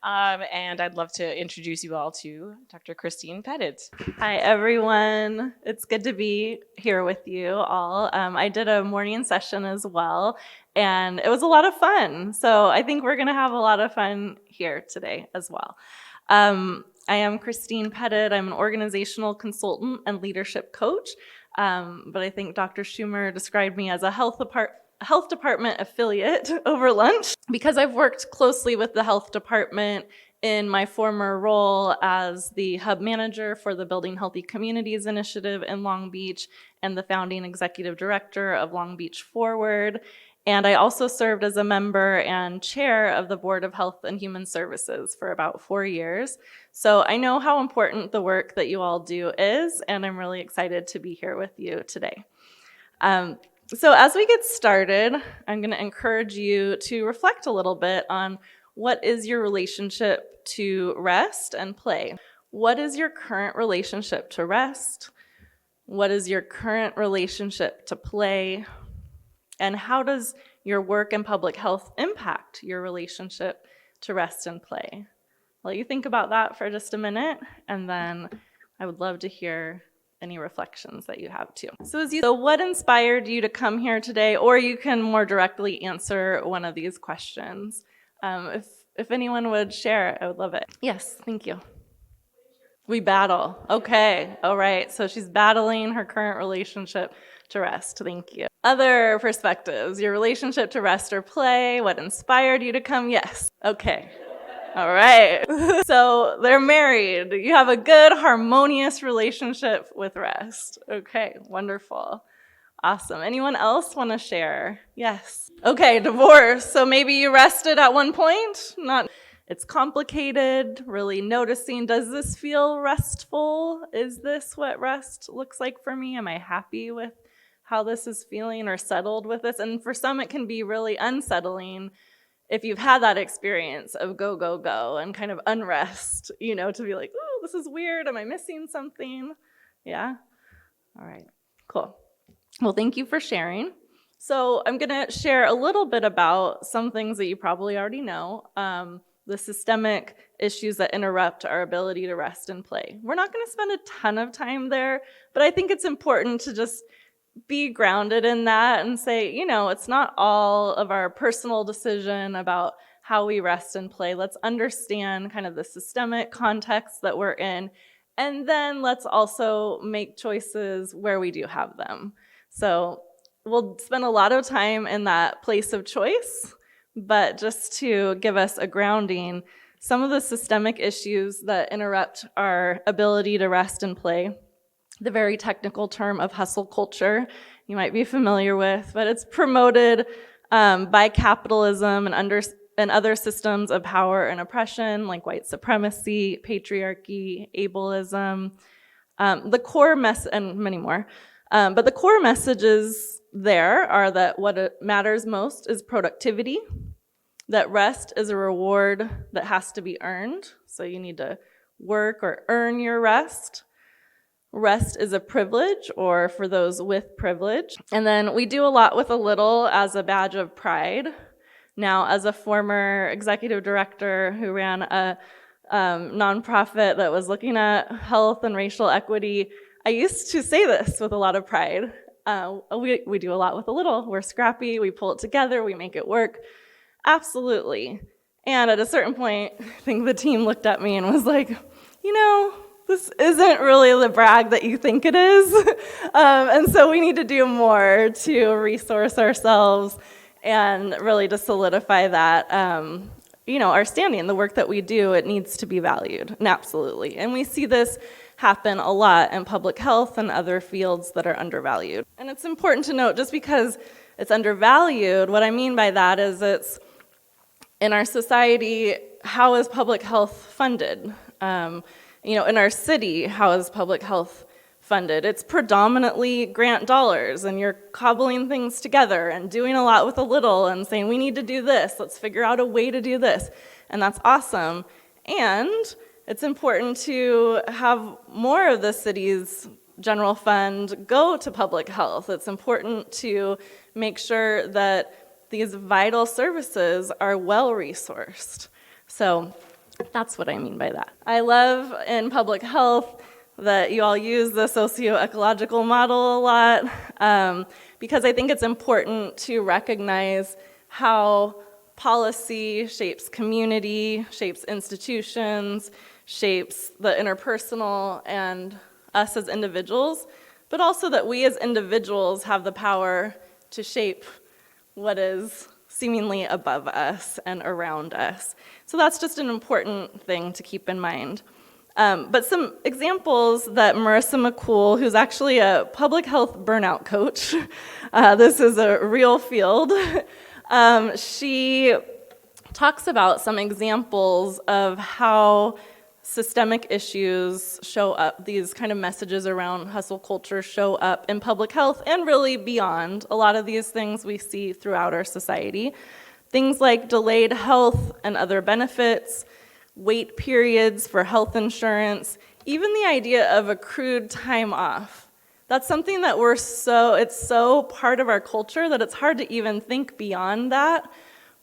And I'd love to introduce you all to Dr. Christine Petit. Hi, everyone. It's good to be here with you all. I did a morning session as well, and it was a lot of fun. So I think we're going to have a lot of fun here today as well. I am Christine Petit. I'm an organizational consultant and leadership coach, but I think Dr. Schumer described me as a health department affiliate over lunch because I've worked closely with the health department in my former role as the hub manager for the Building Healthy Communities initiative in Long Beach and the founding executive director of Long Beach Forward. And I also served as a member and chair of the Board of Health and Human Services for about 4 years. So I know how important the work that you all do is, and I'm really excited to be here with you today. So as we get started, I'm going to encourage you to reflect a little bit on what is your relationship to rest and play. What is your current relationship to rest? What is your current relationship to play? And how does your work in public health impact your relationship to rest and play? Let you think about that for just a minute, and then I would love to hear any reflections that you have too. So what inspired you to come here today? Or you can more directly answer one of these questions. If anyone would share, I would love it. Yes, thank you. We battle. Okay, all right. So she's battling her current relationship to rest. Thank you. Other perspectives, your relationship to rest or play, what inspired you to come? Yes. Okay. All right. So they're married. You have a good, harmonious relationship with rest. Okay, wonderful. Awesome. Anyone else want to share? Yes. Okay, divorce. So maybe you rested at one point? It's complicated, really noticing, does this feel restful? Is this what rest looks like for me? Am I happy with how this is feeling or settled with this? And for some, it can be really unsettling if you've had that experience of go, go, go and kind of unrest, to be like, oh, this is weird. Am I missing something? Yeah? All right, cool. Well, thank you for sharing. So I'm going to share a little bit about some things that you probably already know, the systemic issues that interrupt our ability to rest and play. We're not going to spend a ton of time there, but I think it's important to just be grounded in that and say, it's not all of our personal decision about how we rest and play. Let's understand kind of the systemic context that we're in, and then let's also make choices where we do have them. So we'll spend a lot of time in that place of choice, but just to give us a grounding, some of the systemic issues that interrupt our ability to rest and play, the very technical term of hustle culture you might be familiar with, but it's promoted by capitalism and other systems of power and oppression like white supremacy, patriarchy, ableism, and many more. But the core messages there are that what matters most is productivity, that rest is a reward that has to be earned, so you need to work or earn your rest. Rest is a privilege, or for those with privilege. And then we do a lot with a little as a badge of pride. Now, as a former executive director who ran a nonprofit that was looking at health and racial equity, I used to say this with a lot of pride. We do a lot with a little. We're scrappy, we pull it together, we make it work. Absolutely. And at a certain point, I think the team looked at me and was like, this isn't really the brag that you think it is. And so we need to do more to resource ourselves and really to solidify that, our standing, the work that we do, it needs to be valued, and absolutely. And we see this happen a lot in public health and other fields that are undervalued. And it's important to note, just because it's undervalued, what I mean by that is it's, in our society, how is public health funded? In our city, how is public health funded? It's predominantly grant dollars, and you're cobbling things together and doing a lot with a little and saying, we need to do this, let's figure out a way to do this. And that's awesome. And it's important to have more of the city's general fund go to public health. It's important to make sure that these vital services are well resourced. So That's what I mean by that. I love in public health that you all use the socio-ecological model a lot because I think it's important to recognize how policy shapes community, shapes institutions, shapes the interpersonal and us as individuals, but also that we as individuals have the power to shape what is seemingly above us and around us. So that's just an important thing to keep in mind. But some examples that Marissa McCool, who's actually a public health burnout coach, this is a real field, she talks about some examples of how systemic issues show up, these kind of messages around hustle culture show up in public health and really beyond. A lot of these things we see throughout our society. Things like delayed health and other benefits, wait periods for health insurance, even the idea of accrued time off. That's something that it's so part of our culture that it's hard to even think beyond that.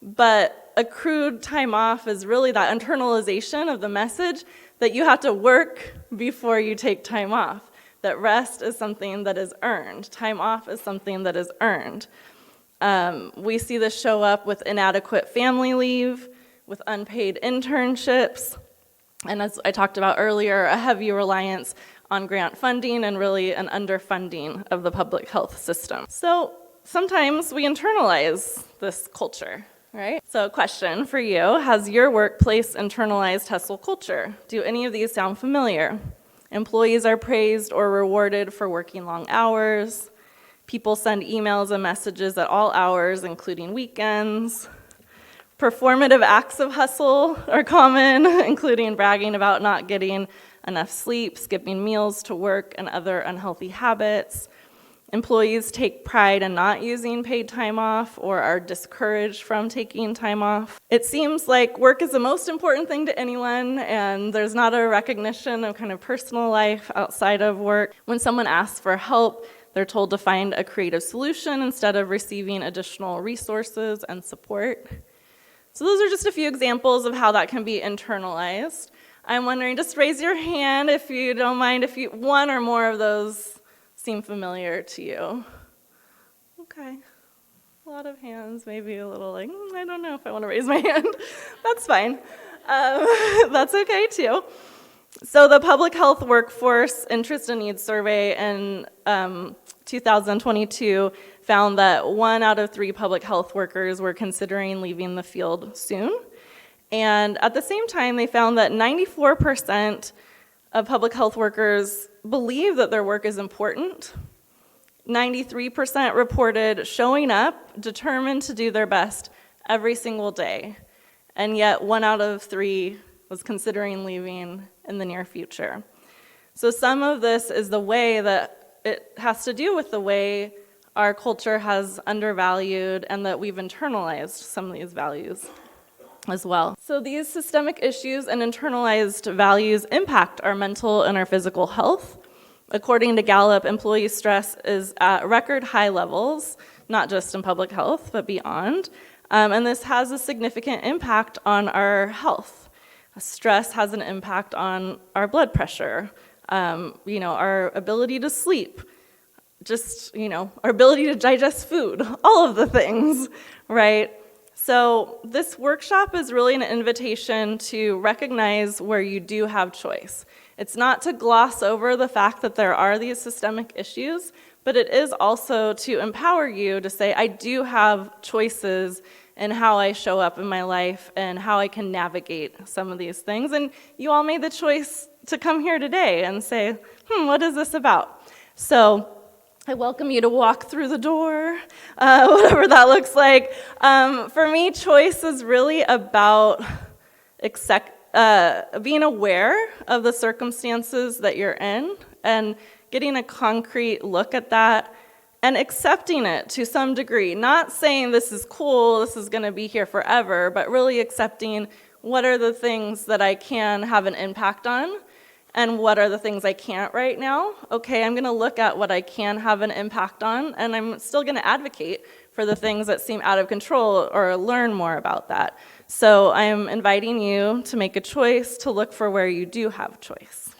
But accrued time off is really that internalization of the message that you have to work before you take time off, that rest is something that is earned, time off is something that is earned. We see this show up with inadequate family leave, with unpaid internships, and as I talked about earlier, a heavy reliance on grant funding and really an underfunding of the public health system. So sometimes we internalize this culture, right? So question for you, has your workplace internalized hustle culture? Do any of these sound familiar? Employees are praised or rewarded for working long hours. People send emails and messages at all hours, including weekends. Performative acts of hustle are common, including bragging about not getting enough sleep, skipping meals to work, and other unhealthy habits. Employees take pride in not using paid time off or are discouraged from taking time off. It seems like work is the most important thing to anyone, and there's not a recognition of kind of personal life outside of work. When someone asks for help, they're told to find a creative solution instead of receiving additional resources and support. So those are just a few examples of how that can be internalized. I'm wondering, just raise your hand if you don't mind, if one or more of those seem familiar to you. Okay, a lot of hands, maybe a little like, I don't know if I want to raise my hand. That's fine. That's okay too. So the Public Health Workforce Interest and Needs Survey in 2022 found that 1 out of 3 public health workers were considering leaving the field soon. And at the same time, they found that 94% of public health workers believe that their work is important. 93% reported showing up, determined to do their best every single day. And yet 1 out of 3 was considering leaving in the near future. So some of this is the way that it has to do with the way our culture has undervalued and that we've internalized some of these values as well. So these systemic issues and internalized values impact our mental and our physical health. According to Gallup, employee stress is at record high levels, not just in public health, but beyond. And this has a significant impact on our health. Stress has an impact on our blood pressure, our ability to sleep, our ability to digest food, all of the things, right? So this workshop is really an invitation to recognize where you do have choice. It's not to gloss over the fact that there are these systemic issues, but it is also to empower you to say, I do have choices in how I show up in my life and how I can navigate some of these things. And you all made the choice to come here today and say, what is this about? So I welcome you to walk through the door, whatever that looks like. For me, choice is really about being aware of the circumstances that you're in and getting a concrete look at that and accepting it to some degree. Not saying this is cool, this is going to be here forever, but really accepting what are the things that I can have an impact on and what are the things I can't right now. Okay, I'm going to look at what I can have an impact on, and I'm still going to advocate for the things that seem out of control or learn more about that. So I'm inviting you to make a choice to look for where you do have choice.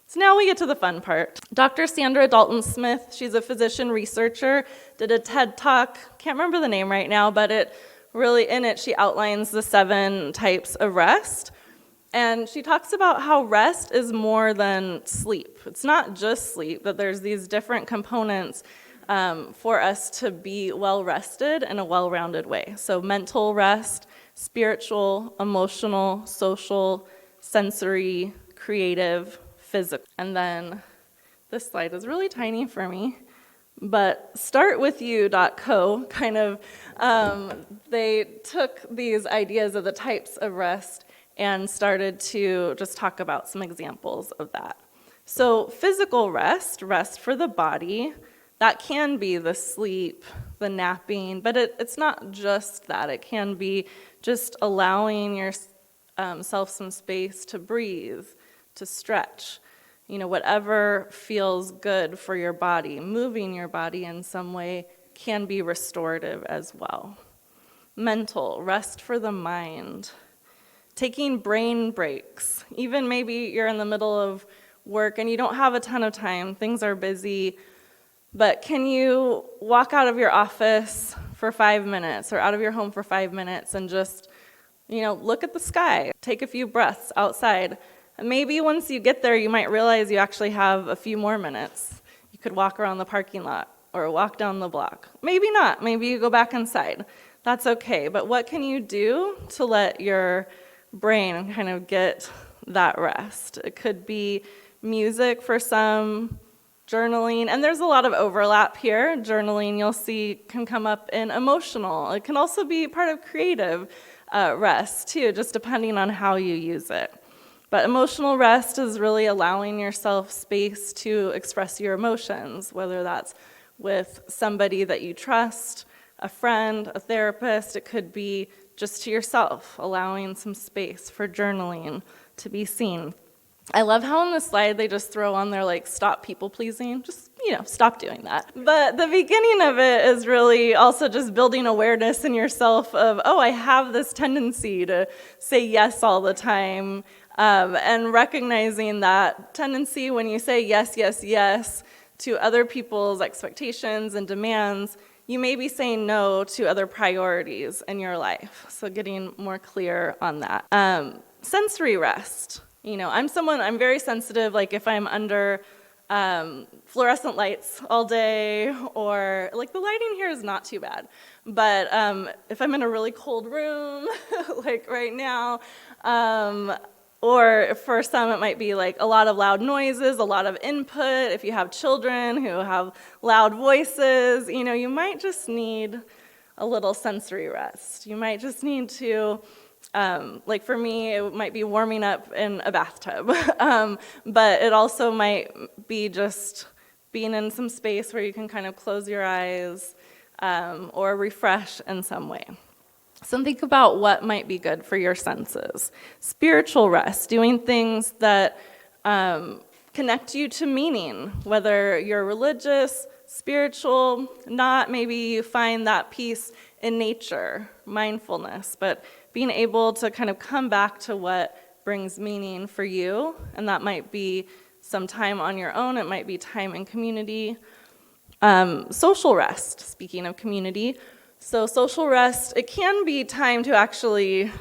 So now we get to the fun part. Dr. Sandra Dalton Smith, she's a physician researcher, did a TED Talk, can't remember the name right now, but in it she outlines the 7 types of rest. And she talks about how rest is more than sleep. It's not just sleep, but there's these different components for us to be well-rested in a well-rounded way. So mental rest, spiritual, emotional, social, sensory, creative, physical. And then this slide is really tiny for me, but startwithyou.co they took these ideas of the types of rest and started to just talk about some examples of that. So physical rest, rest for the body, that can be the sleep, the napping, but it's not just that. It can be just allowing yourself some space to breathe, to stretch, whatever feels good for your body. Moving your body in some way can be restorative as well. Mental, rest for the mind. Taking brain breaks. Even maybe you're in the middle of work and you don't have a ton of time, things are busy, but can you walk out of your office for 5 minutes or out of your home for 5 minutes and just, look at the sky, take a few breaths outside. And maybe once you get there, you might realize you actually have a few more minutes. You could walk around the parking lot or walk down the block. Maybe not. Maybe you go back inside. That's okay. But what can you do to let your brain kind of get that rest? It could be music for some, journaling, and there's a lot of overlap here. Journaling, you'll see, can come up in emotional. It can also be part of creative rest, too, just depending on how you use it. But emotional rest is really allowing yourself space to express your emotions, whether that's with somebody that you trust, a friend, a therapist. It could be just to yourself, allowing some space for journaling to be seen. I love how on the slide they just throw on there stop people pleasing. Just, stop doing that. But the beginning of it is really also just building awareness in yourself of, I have this tendency to say yes all the time. And recognizing that tendency when you say yes, yes, yes to other people's expectations and demands, you may be saying no to other priorities in your life. So getting more clear on that. Sensory rest. I'm very sensitive, if I'm under fluorescent lights all day, or the lighting here is not too bad. But if I'm in a really cold room, like right now, or for some it might be a lot of loud noises, a lot of input. If you have children who have loud voices, you might just need a little sensory rest. You might just need to for me, it might be warming up in a bathtub, but it also might be just being in some space where you can kind of close your eyes or refresh in some way. So think about what might be good for your senses. Spiritual rest, doing things that connect you to meaning, whether you're religious, spiritual, not. Maybe you find that peace in nature, mindfulness, but being able to kind of come back to what brings meaning for you, and that might be some time on your own, it might be time in community. Social rest, speaking of community. So social rest, it can be time to actually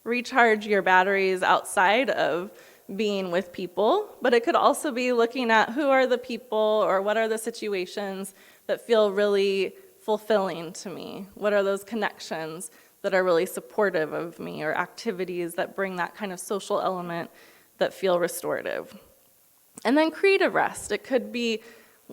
recharge your batteries outside of being with people, but it could also be looking at who are the people or what are the situations that feel really fulfilling to me. What are those connections that are really supportive of me, or activities that bring that kind of social element that feel restorative. And then creative rest. It could be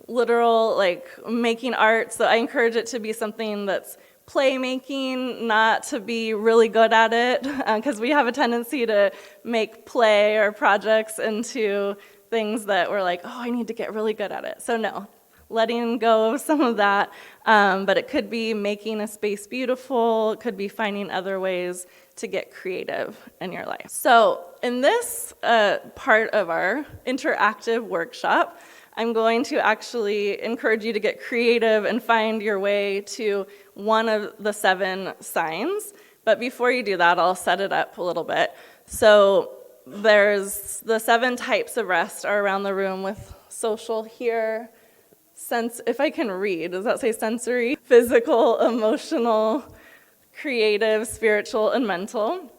literal, making art. So I encourage it to be something that's playmaking, not to be really good at it, because we have a tendency to make play or projects into things that we're I need to get really good at it. So no, letting go of some of that, but it could be making a space beautiful, it could be finding other ways to get creative in your life. So in this part of our interactive workshop, I'm going to actually encourage you to get creative and find your way to one of the 7 signs. But before you do that, I'll set it up a little bit. So there's the 7 types of rest are around the room with social here, if I can read, does that say sensory? Physical, emotional, creative, spiritual, and mental.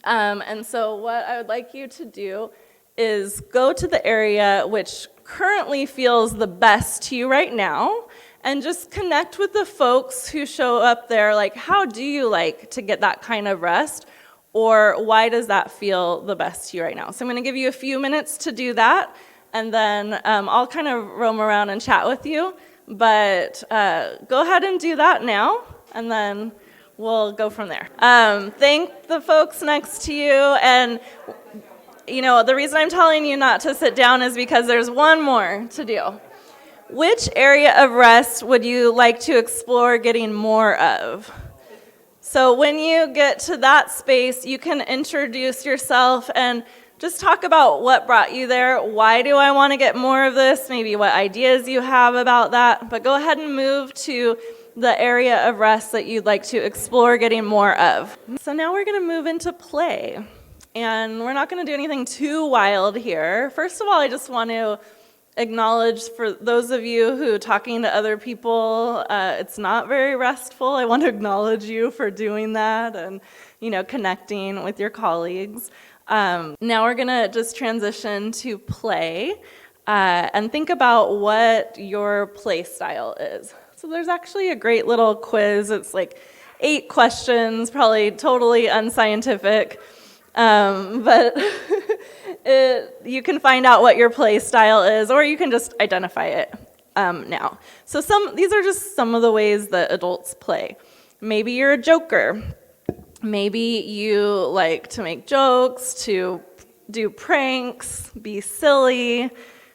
And so what I would like you to do is go to the area which currently feels the best to you right now, and just connect with the folks who show up there. Like, how do you like to get that kind of rest? Or why does that feel the best to you right now? So I'm going to give you a few minutes to do that, and then I'll kind of roam around and chat with you. But go ahead and do that now, and then we'll go from there. Thank the folks next to you. And, you know, the reason I'm telling you not to sit down is because there's one more to do. Which area of rest would you like to explore getting more of? So when you get to that space, you can introduce yourself and just talk about what brought you there. Why do I want to get more of this? Maybe what ideas you have about that. But go ahead and move to the area of rest that you'd like to explore getting more of. So now we're going to move into play. And we're not going to do anything too wild here. First of all, I just want to acknowledge for those of you who talking to other people, it's not very restful. I want to acknowledge you for doing that and, you know, connecting with your colleagues. Now we're going to just transition to play and think about what your play style is. So there's actually a great little quiz. It's like 8 questions, probably totally unscientific. But you can find out what your play style is, or you can just identify it now. So these are just some of the ways that adults play. Maybe you're a joker. Maybe you like to make jokes, to do pranks, be silly.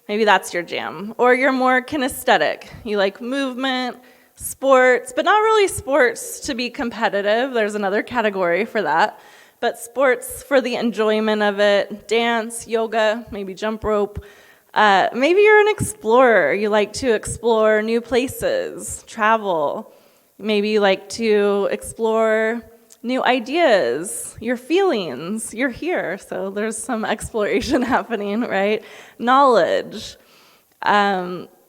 Maybe that's your jam. Or you're more kinesthetic. You like movement, sports, but not really sports to be competitive. There's another category for that. But sports for the enjoyment of it, dance, yoga, maybe jump rope. Maybe you're an explorer. You like to explore new places, travel. Maybe you like to explore new ideas, your feelings. You're here, so there's some exploration happening, right? Knowledge.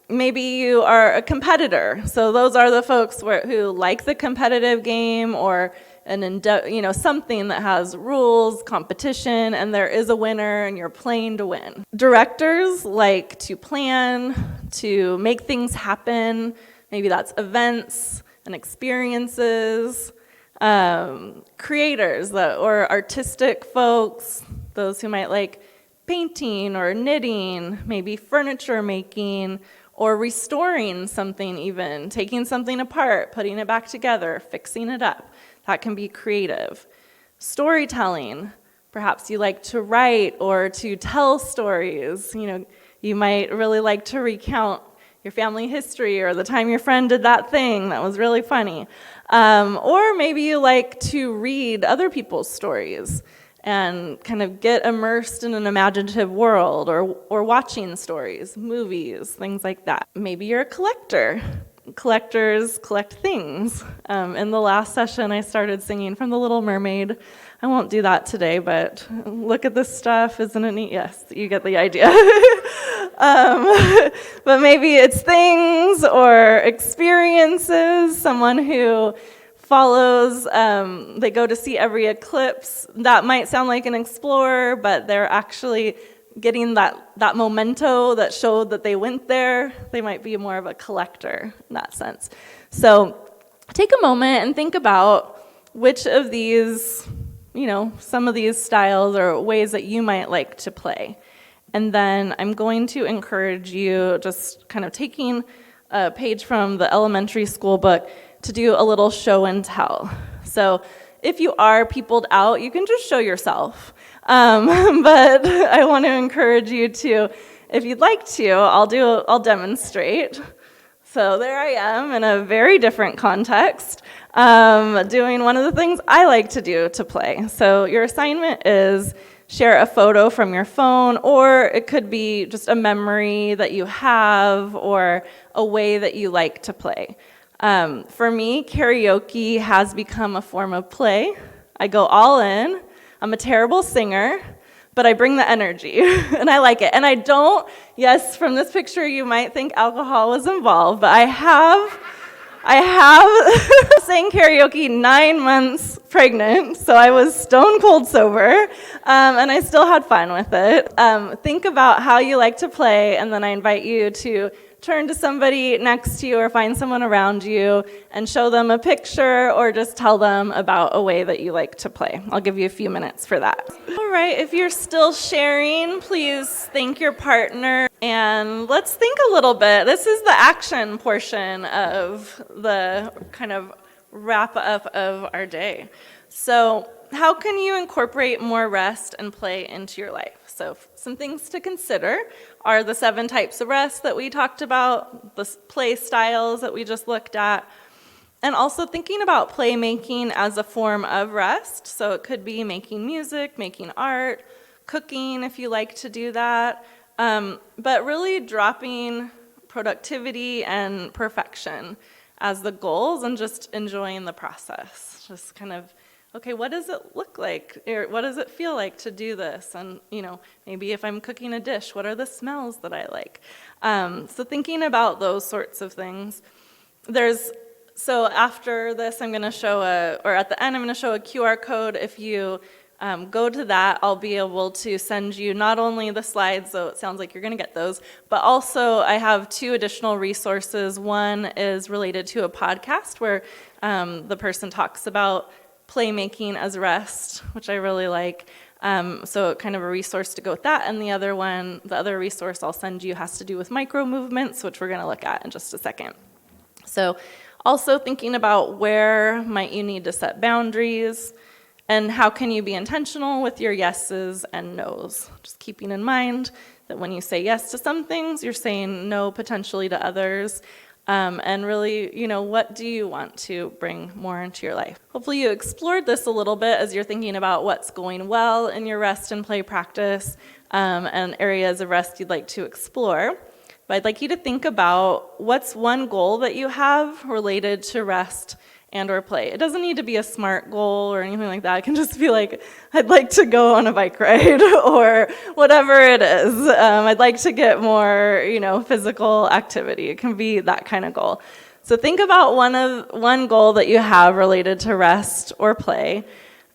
Maybe you are a competitor. So those are the folks who like the competitive game, or something that has rules, competition, and there is a winner and you're playing to win. Directors like to plan, to make things happen. Maybe that's events and experiences. Creators or artistic folks, those who might like painting or knitting, maybe furniture making, or restoring something even, taking something apart, putting it back together, fixing it up. That can be creative. Storytelling. Perhaps you like to write or to tell stories. You know, you might really like to recount your family history or the time your friend did that thing that was really funny. Or maybe you like to read other people's stories and kind of get immersed in an imaginative world, or watching stories, movies, things like that. Maybe you're a collector. Collectors collect things. In the last session, I started singing from The Little Mermaid. I won't do that today, but look at this stuff. Isn't it neat? Yes, you get the idea. But maybe it's things or experiences. Someone who follows, they go to see every eclipse. That might sound like an explorer, but they're actually getting that memento that showed that they went there. They might be more of a collector in that sense. So take a moment and think about which of these, some of these styles or ways that you might like to play. And then I'm going to encourage you, just kind of taking a page from the elementary school book, to do a little show and tell. So if you are peopled out, you can just show yourself. But I want to encourage you to, if you'd like to, I'll demonstrate. So there I am in a very different context, doing one of the things I like to do to play. So your assignment is share a photo from your phone, or it could be just a memory that you have or a way that you like to play. For me, karaoke has become a form of play. I go all in. I'm a terrible singer, but I bring the energy, and I like it. And I don't, yes, from this picture you might think alcohol was involved, but I have sang karaoke 9 months pregnant, so I was stone cold sober, and I still had fun with it. Think about how you like to play, and then I invite you to turn to somebody next to you or find someone around you and show them a picture or just tell them about a way that you like to play. I'll give you a few minutes for that. All right, if you're still sharing, please thank your partner. And let's think a little bit. This is the action portion of the kind of wrap up of our day. So how can you incorporate more rest and play into your life? So some things to consider are the 7 types of rest that we talked about, the play styles that we just looked at, and also thinking about playmaking as a form of rest. So it could be making music, making art, cooking if you like to do that, but really dropping productivity and perfection as the goals and just enjoying the process. Just kind of, okay, what does it look like? Or what does it feel like to do this? And, maybe if I'm cooking a dish, what are the smells that I like? So thinking about those sorts of things. So after this, I'm going to show at the end, I'm going to show a QR code. If you go to that, I'll be able to send you not only the slides, so it sounds like you're going to get those, but also I have 2 additional resources. One is related to a podcast where the person talks about playmaking as rest, which I really like. So kind of a resource to go with that. And the other resource I'll send you has to do with micro movements, which we're going to look at in just a second. So also thinking about where might you need to set boundaries and how can you be intentional with your yeses and nos. Just keeping in mind that when you say yes to some things, you're saying no potentially to others. And really, what do you want to bring more into your life? Hopefully you explored this a little bit as you're thinking about what's going well in your rest and play practice and areas of rest you'd like to explore. But I'd like you to think about what's one goal that you have related to rest and or play. It doesn't need to be a SMART goal or anything like that. It can just be like, I'd like to go on a bike ride or whatever it is. I'd like to get more, physical activity. It can be that kind of goal. So think about one goal that you have related to rest or play.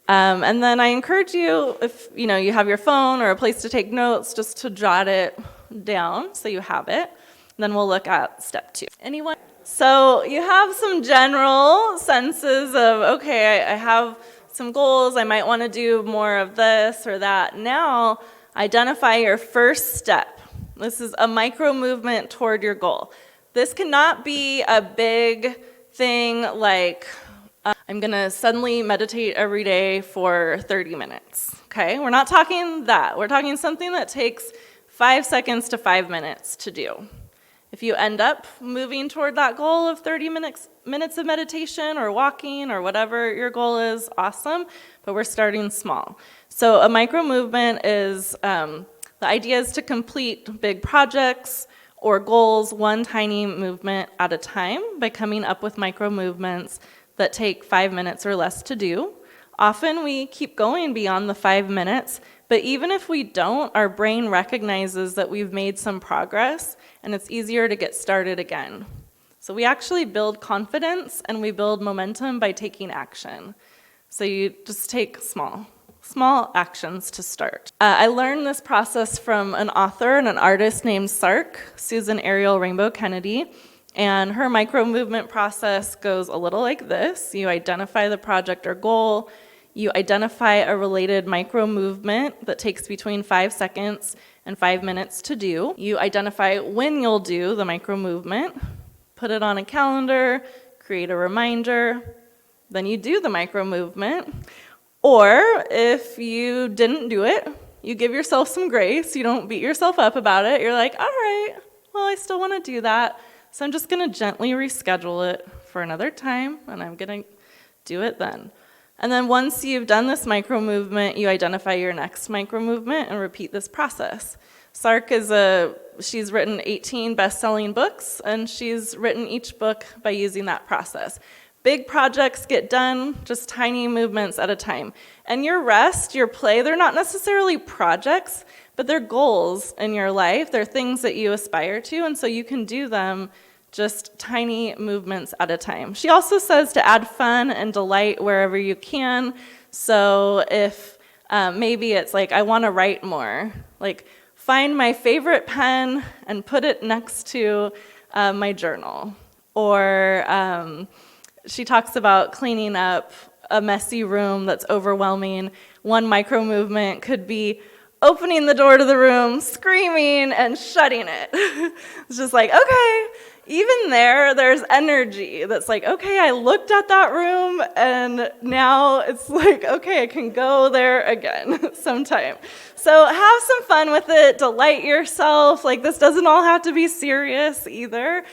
And then I encourage you, if you have your phone or a place to take notes, just to jot it down so you have it. Then we'll look at step 2. Anyone? So you have some general senses of, okay, I have some goals. I might want to do more of this or that. Now, identify your first step. This is a micro movement toward your goal. This cannot be a big thing like, I'm going to suddenly meditate every day for 30 minutes. Okay? We're not talking that. We're talking something that takes 5 seconds to 5 minutes to do. If you end up moving toward that goal of 30 minutes of meditation or walking or whatever your goal is, awesome, but we're starting small. So a micro movement is, the idea is to complete big projects or goals one tiny movement at a time by coming up with micro movements that take 5 minutes or less to do. Often we keep going beyond the 5 minutes, but even if we don't, our brain recognizes that we've made some progress and it's easier to get started again. So we actually build confidence and we build momentum by taking action. So you just take small actions to start. I learned this process from an author and an artist named Sark, Susan Ariel Rainbow Kennedy, and her micro movement process goes a little like this. You identify the project or goal, you identify a related micro movement that takes between 5 seconds and 5 minutes to do. You identify when you'll do the micro movement, put it on a calendar, create a reminder, then you do the micro movement. Or if you didn't do it, you give yourself some grace. You don't beat yourself up about it. You're like, all right, well, I still want to do that. So I'm just going to gently reschedule it for another time, and I'm going to do it then. And then once you've done this micro movement, you identify your next micro movement and repeat this process. Sark she's written 18 best-selling books, and she's written each book by using that process. Big projects get done, just tiny movements at a time. And your rest, your play, they're not necessarily projects, but they're goals in your life. They're things that you aspire to, and so you can do them just tiny movements at a time. She also says to add fun and delight wherever you can. So if maybe it's like, I want to write more, like find my favorite pen and put it next to my journal. Or she talks about cleaning up a messy room that's overwhelming. One micro movement could be opening the door to the room, screaming, and shutting it. It's just like, okay, even there's energy that's like, okay, I looked at that room, and now it's like, okay, I can go there again sometime. So have some fun with it, delight yourself. Like, this doesn't all have to be serious either.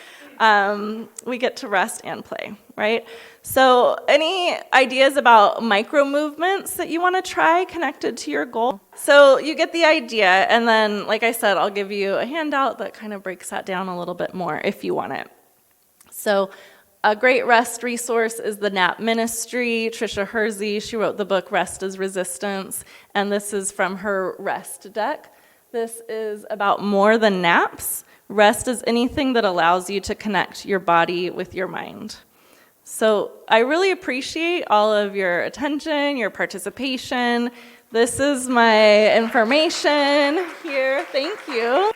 We get to rest and play, right? So any ideas about micro movements that you want to try connected to your goal? So you get the idea, and then, like I said, I'll give you a handout that kind of breaks that down a little bit more if you want it. So a great rest resource is the Nap Ministry. Tricia Hersey, she wrote the book Rest is Resistance, and this is from her rest deck. This is about more than naps. Rest is anything that allows you to connect your body with your mind. So I really appreciate all of your attention, your participation. This is my information here. Thank you.